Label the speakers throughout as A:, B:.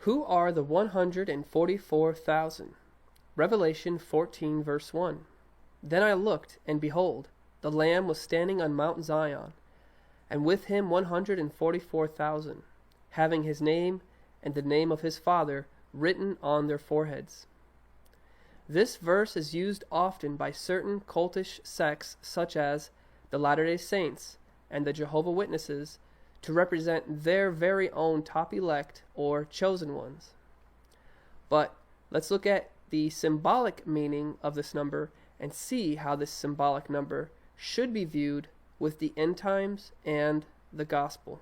A: Who are the 144,000? Revelation 14 verse 1. Then I looked, and behold, the Lamb was standing on Mount Zion, and with him 144,000, having his name and the name of his Father written on their foreheads. This verse is used often by certain cultish sects such as the Latter-day Saints and the Jehovah's Witnesses to represent their very own top elect or chosen ones. But let's look at the symbolic meaning of this number and see how this symbolic number should be viewed with the end times and the gospel.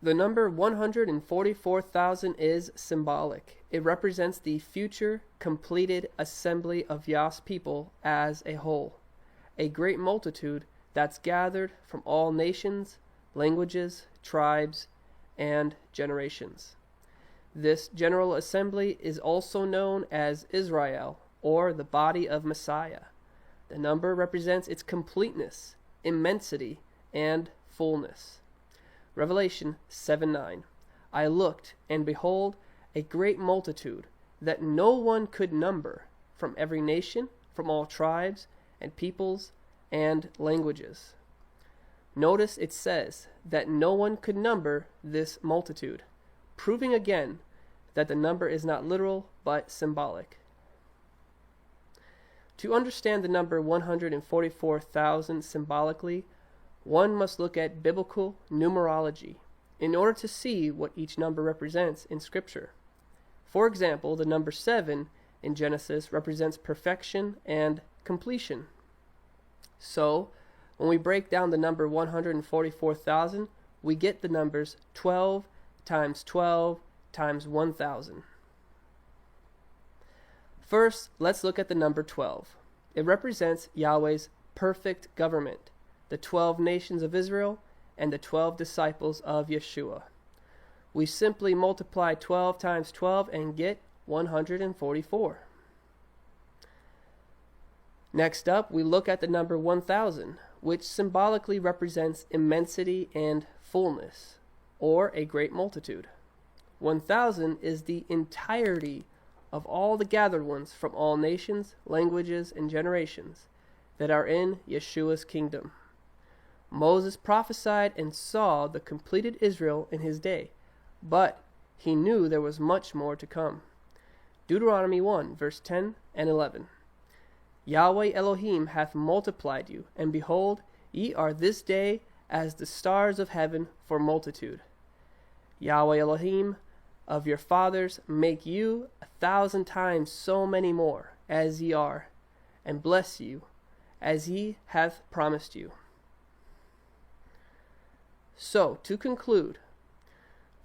A: The number 144,000 is symbolic. It represents the future completed assembly of Yah's people as a whole, a great multitude that's gathered from all nations, languages, tribes, and generations. This general assembly is also known as Israel, or the body of Messiah. The number represents its completeness, immensity, and fullness. Revelation 7:9. I looked, and behold, a great multitude, that no one could number, from every nation, from all tribes, and peoples, and languages. Notice it says that no one could number this multitude, proving again that the number is not literal but symbolic. To understand the number 144,000 symbolically, one must look at biblical numerology in order to see what each number represents in Scripture. For example, the number 7 in Genesis represents perfection and completion. So, when we break down the number 144,000, we get the numbers 12 times 12 times 1,000. First, let's look at the number 12. It represents Yahweh's perfect government, the 12 nations of Israel, and the 12 disciples of Yeshua. We simply multiply 12 times 12 and get 144. Next up, we look at the number 1,000, which symbolically represents immensity and fullness, or a great multitude. 1,000 is the entirety of all the gathered ones from all nations, languages, and generations that are in Yeshua's kingdom. Moses prophesied and saw the completed Israel in his day, but he knew there was much more to come. Deuteronomy 1, verse 10 and 11. Yahweh Elohim hath multiplied you, and behold, ye are this day as the stars of heaven for multitude. Yahweh Elohim of your fathers make you 1,000 times so many more as ye are, and bless you as he hath promised you. So, to conclude,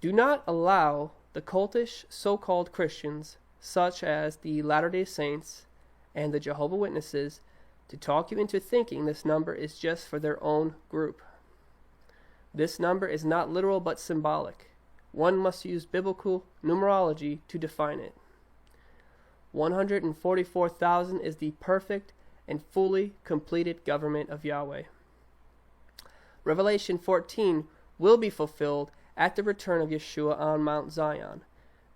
A: do not allow the cultish so-called Christians, such as the Latter-day Saints and the Jehovah's Witnesses, to talk you into thinking this number is just for their own group. This number is not literal but symbolic. One must use biblical numerology to define it. 144,000 is the perfect and fully completed government of Yahweh. Revelation 14 will be fulfilled at the return of Yeshua on Mount Zion.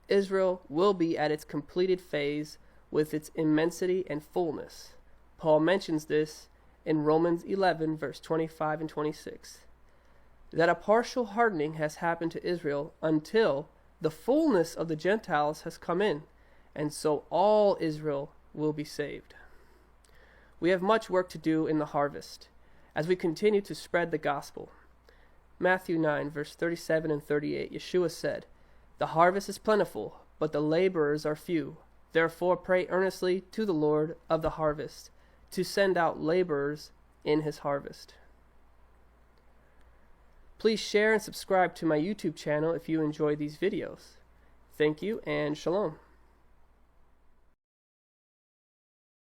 A: Israel will be at its completed phase with its immensity and fullness. Paul mentions this in Romans 11, verse 25 and 26. That a partial hardening has happened to Israel until the fullness of the Gentiles has come in, and so all Israel will be saved. We have much work to do in the harvest as we continue to spread the gospel. Matthew 9, verse 37 and 38, Yeshua said, The harvest is plentiful, but the laborers are few. Therefore pray earnestly to the Lord of the harvest to send out laborers in his harvest. Please share and subscribe to my YouTube channel if you enjoy these videos. Thank you and shalom.